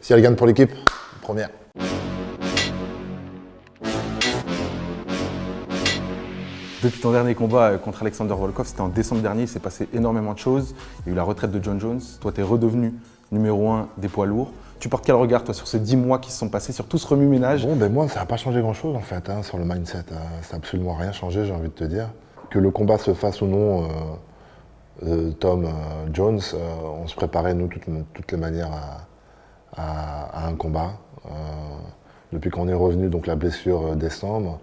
Si elle gagne pour l'équipe, première. Depuis ton dernier combat contre Alexander Volkov, c'était en décembre dernier, il s'est passé énormément de choses. Il y a eu la retraite de John Jones. Toi, tu es redevenu numéro 1 des poids lourds. Tu portes quel regard, toi, sur ces 10 mois qui se sont passés, sur tout ce remue-ménage? Bon, ben moi, ça n'a pas changé grand-chose, en fait, sur le mindset. Ça n'a absolument rien changé, j'ai envie de te dire. Que le combat se fasse ou non, Tom Jones, on se préparait, nous, toutes les manières à un combat. Depuis qu'on est revenu, donc la blessure décembre,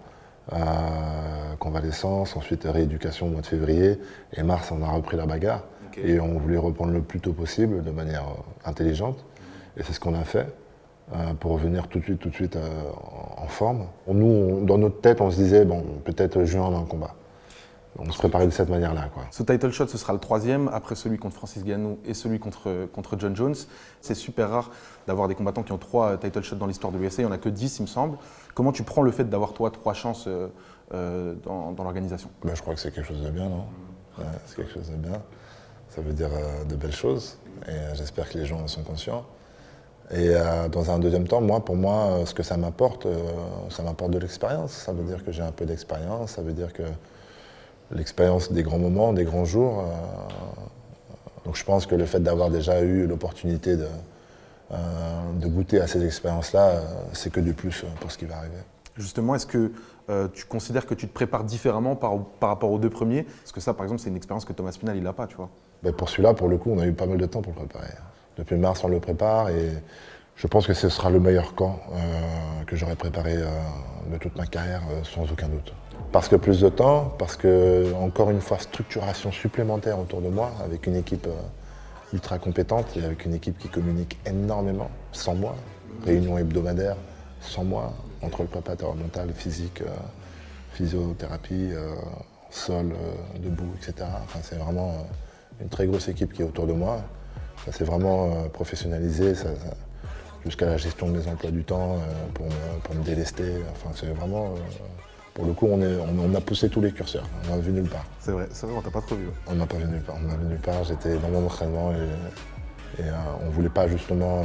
convalescence, ensuite rééducation au mois de février, et mars, on a repris la bagarre. Okay. Et on voulait reprendre le plus tôt possible, de manière intelligente. Et c'est ce qu'on a fait, pour revenir tout de suite en forme. Nous, dans notre tête, on se disait, bon, peut-être juin, on a un combat. On se préparait de cette manière-là, quoi. Ce title shot, ce sera le 3e, après celui contre Francis Ngannou et celui contre John Jones. C'est super rare d'avoir des combattants qui ont 3 title shots dans l'histoire de l'UFC. Il n'y en a que 10, il me semble. Comment tu prends le fait d'avoir, toi, 3 chances dans l'organisation? Ben, je crois que c'est quelque chose de bien, non? Ouais, c'est quelque chose de bien. Ça veut dire de belles choses. Et j'espère que les gens en sont conscients. Et dans un deuxième temps, pour moi, ce que ça m'apporte de l'expérience. Ça veut dire que j'ai un peu d'expérience. Ça veut dire que l'expérience des grands moments, des grands jours. Donc je pense que le fait d'avoir déjà eu l'opportunité de goûter à ces expériences-là, c'est que du plus pour ce qui va arriver. Justement, est-ce que tu considères que tu te prépares différemment par rapport aux 2 premiers? Parce que ça, par exemple, c'est une expérience que Thomas Spinal, il n'a pas, tu vois. Ben pour celui-là, pour le coup, on a eu pas mal de temps pour le préparer. Depuis mars, on le prépare et je pense que ce sera le meilleur camp que j'aurais préparé de toute ma carrière, sans aucun doute. Parce que plus de temps, parce que, encore une fois, structuration supplémentaire autour de moi, avec une équipe ultra compétente et avec une équipe qui communique énormément, sans moi, réunion hebdomadaire, sans moi, entre le préparateur mental, physique, physiothérapie, sol, debout, etc. Enfin, c'est vraiment une très grosse équipe qui est autour de moi. Ça s'est vraiment professionnalisé, jusqu'à la gestion de mes emplois du temps pour me délester. Enfin, c'est vraiment... Pour le coup, on a poussé tous les curseurs, on n'a vu nulle part. C'est vrai, on t'a pas trop vu. Ouais. On n'a pas vu nulle part, j'étais dans mon entraînement et on ne voulait pas justement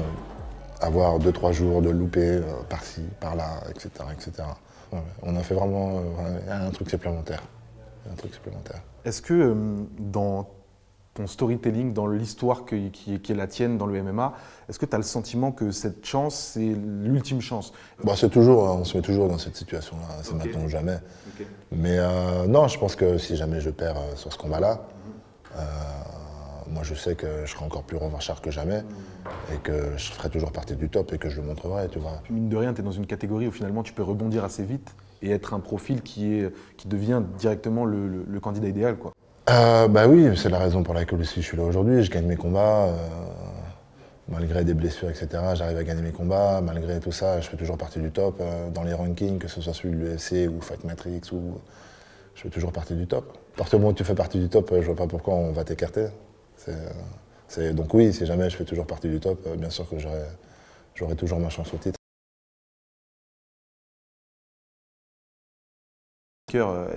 avoir 2-3 jours de loupé par-ci, par-là, etc. etc. Ouais, on a fait vraiment un truc supplémentaire. Est-ce que dans ton storytelling, dans l'histoire qui est la tienne dans le MMA, est-ce que tu as le sentiment que cette chance, c'est l'ultime chance? Bon, on se met toujours dans cette situation-là, c'est maintenant ou jamais. Okay. Mais non, je pense que si jamais je perds sur ce combat-là, moi je sais que je serai encore plus revanchard que jamais et que je ferai toujours partie du top et que je le montrerai, tu vois. Mine de rien, tu es dans une catégorie où finalement tu peux rebondir assez vite et être un profil qui devient directement le candidat idéal, quoi. Bah oui, c'est la raison pour laquelle aussi je suis là aujourd'hui. Je gagne mes combats, malgré des blessures, etc. J'arrive à gagner mes combats, malgré tout ça, je fais toujours partie du top dans les rankings, que ce soit celui de l'UFC ou Fight Matrix, je fais toujours partie du top. À partir du moment où tu fais partie du top, je vois pas pourquoi on va t'écarter. Donc oui, si jamais je fais toujours partie du top, bien sûr que j'aurai toujours ma chance au titre.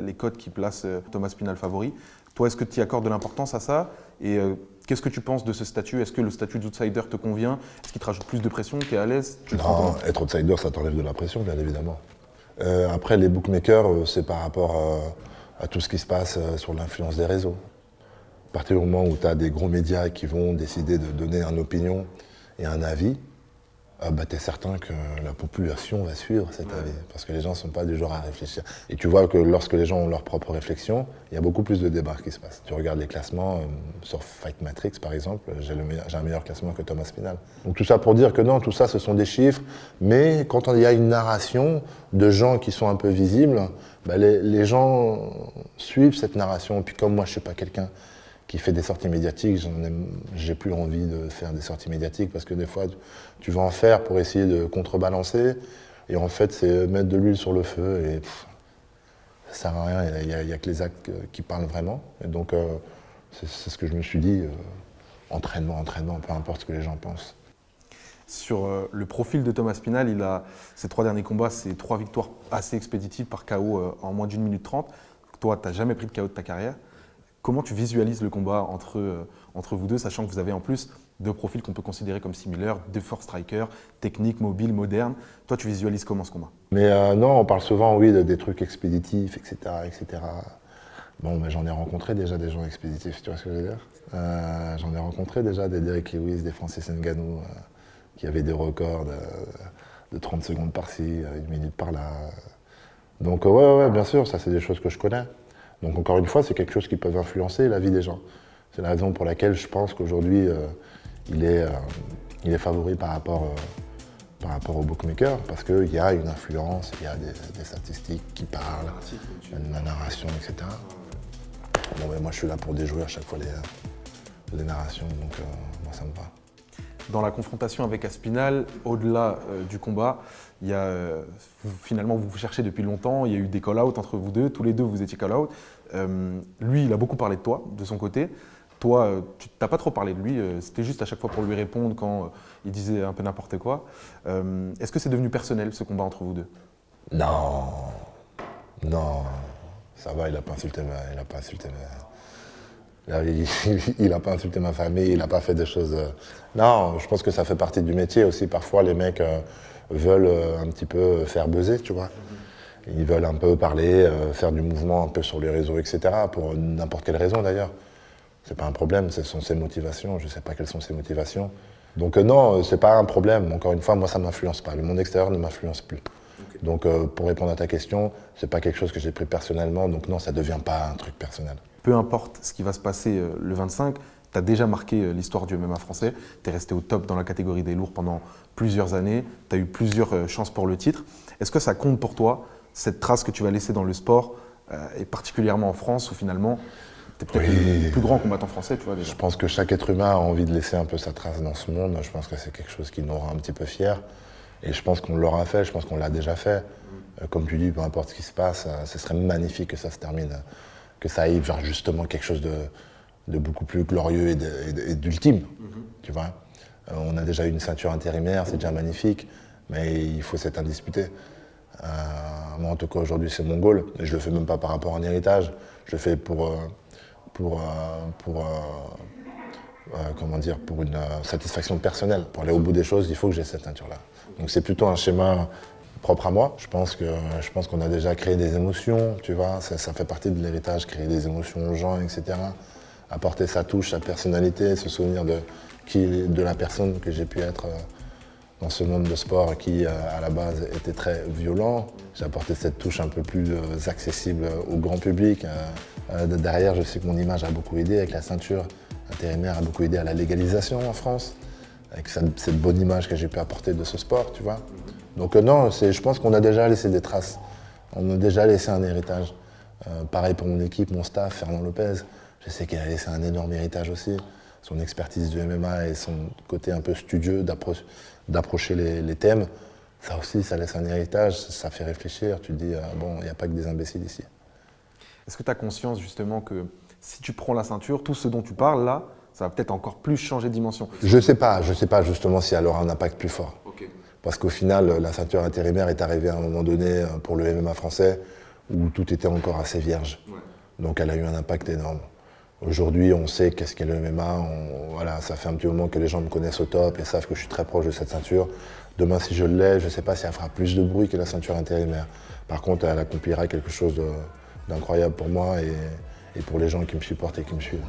Les codes qui placent Thomas Spinal favori. Toi, est-ce que tu y accordes de l'importance à ça? Et qu'est-ce que tu penses de ce statut? Est-ce que le statut d'outsider te convient? Est-ce qu'il te rajoute plus de pression? Tu es à l'aise? Non, être outsider, ça t'enlève de la pression, bien évidemment. Après, les bookmakers, c'est par rapport à tout ce qui se passe sur l'influence des réseaux. À partir du moment où tu as des gros médias qui vont décider de donner une opinion et un avis, tu es certain que la population va suivre cet avis, parce que les gens ne sont pas du genre à réfléchir. Et tu vois que lorsque les gens ont leur propre réflexion, il y a beaucoup plus de débats qui se passent. Tu regardes les classements, sur Fight Matrix par exemple, j'ai un meilleur classement que Thomas Spinal. Donc tout ça pour dire que non, tout ça ce sont des chiffres, mais quand il y a une narration de gens qui sont un peu visibles, les gens suivent cette narration. Et puis comme moi je ne suis pas quelqu'un qui fait des sorties médiatiques, j'ai plus envie de faire des sorties médiatiques parce que des fois, tu vas en faire pour essayer de contrebalancer et en fait, c'est mettre de l'huile sur le feu et ça sert à rien, il y a que les actes qui parlent vraiment. Et donc, c'est ce que je me suis dit, entraînement, peu importe ce que les gens pensent. Sur le profil de Thomas Spinal, il a ses 3 derniers combats, c'est 3 victoires assez expéditives par KO en moins d'1 minute 30. Toi, tu n'as jamais pris de KO de ta carrière. Comment tu visualises le combat entre vous deux, sachant que vous avez en plus deux profils qu'on peut considérer comme similaires, deux force strikers, techniques, mobiles, modernes. Toi, tu visualises comment ce combat? Mais non, on parle souvent, oui, des trucs expéditifs, etc., etc. Bon, mais j'en ai rencontré déjà des gens expéditifs, tu vois ce que je veux dire? J'en ai rencontré déjà des Derrick Lewis, des Francis Ngannou, qui avaient des records de 30 secondes par-ci, 1 minute par-là. Donc ouais, bien sûr, ça c'est des choses que je connais. Donc encore une fois, c'est quelque chose qui peut influencer la vie des gens. C'est la raison pour laquelle je pense qu'aujourd'hui, il est favori par rapport au bookmaker, parce qu'il y a une influence, il y a des statistiques qui parlent, la narration, etc. Bon, mais moi je suis là pour déjouer à chaque fois les narrations, donc moi ça me va. Dans la confrontation avec Aspinall, au-delà du combat, il y a, finalement vous vous cherchez depuis longtemps, il y a eu des call-outs entre vous deux, tous les deux vous étiez call-out. Lui, il a beaucoup parlé de toi, de son côté. Toi, tu n'as pas trop parlé de lui, c'était juste à chaque fois pour lui répondre quand il disait un peu n'importe quoi. Est-ce que c'est devenu personnel, ce combat entre vous deux? Non, ça va, il n'a pas insulté il n'a pas insulté ma famille, il n'a pas fait des choses... Non, je pense que ça fait partie du métier aussi. Parfois, les mecs veulent un petit peu faire buzzer, tu vois. Ils veulent un peu parler, faire du mouvement un peu sur les réseaux, etc. Pour n'importe quelle raison, d'ailleurs. C'est pas un problème, ce sont ses motivations. Je ne sais pas quelles sont ses motivations. Donc non, c'est pas un problème. Encore une fois, moi, ça ne m'influence pas. Le monde extérieur ne m'influence plus. Okay. Donc pour répondre à ta question, c'est pas quelque chose que j'ai pris personnellement. Donc non, ça ne devient pas un truc personnel. Peu importe ce qui va se passer le 25, tu as déjà marqué l'histoire du MMA français. Tu es resté au top dans la catégorie des lourds pendant plusieurs années. Tu as eu plusieurs chances pour le titre. Est-ce que ça compte pour toi, cette trace que tu vas laisser dans le sport, et particulièrement en France, où finalement, tu es peut-être le plus grand combattant français, tu vois, déjà. Je pense que chaque être humain a envie de laisser un peu sa trace dans ce monde. Je pense que c'est quelque chose qui nous rend un petit peu fiers. Et je pense qu'on l'aura fait, je pense qu'on l'a déjà fait. Comme tu dis, peu importe ce qui se passe, ce serait magnifique que ça se termine, que ça aille vers justement quelque chose de beaucoup plus glorieux et d'ultime, tu vois. On a déjà eu une ceinture intérimaire, c'est déjà magnifique, mais il faut s'être indisputé. Moi, en tout cas, aujourd'hui, c'est mon goal. Et je le fais même pas par rapport à un héritage, je le fais pour une satisfaction personnelle. Pour aller au bout des choses, il faut que j'ai cette ceinture-là. Donc c'est plutôt un schéma propre à moi. Je pense qu'on a déjà créé des émotions, tu vois, ça fait partie de l'héritage, créer des émotions aux gens, etc. Apporter sa touche, sa personnalité, se souvenir de la personne que j'ai pu être dans ce monde de sport qui, à la base, était très violent. J'ai apporté cette touche un peu plus accessible au grand public. Derrière, je sais que mon image a beaucoup aidé avec la ceinture intérimaire, a beaucoup aidé à la légalisation en France, avec cette bonne image que j'ai pu apporter de ce sport, tu vois. Donc non, je pense qu'on a déjà laissé des traces. On a déjà laissé un héritage. Pareil pour mon équipe, mon staff, Fernand Lopez. Je sais qu'il a laissé un énorme héritage aussi. Son expertise du MMA et son côté un peu studieux d'approcher les thèmes. Ça aussi, ça laisse un héritage, ça fait réfléchir. Tu te dis, bon, il n'y a pas que des imbéciles ici. Est-ce que tu as conscience justement que si tu prends la ceinture, tout ce dont tu parles là, ça va peut-être encore plus changer de dimension? Je sais pas justement si elle aura un impact plus fort. Okay. Parce qu'au final, la ceinture intérimaire est arrivée à un moment donné pour le MMA français où tout était encore assez vierge. Ouais. Donc elle a eu un impact énorme. Aujourd'hui, on sait qu'est-ce qu'est le MMA. Voilà, ça fait un petit moment que les gens me connaissent au top et savent que je suis très proche de cette ceinture. Demain, si je l'ai, je ne sais pas si elle fera plus de bruit que la ceinture intérimaire. Par contre, elle accomplira quelque chose d'incroyable pour moi et pour les gens qui me supportent et qui me suivent.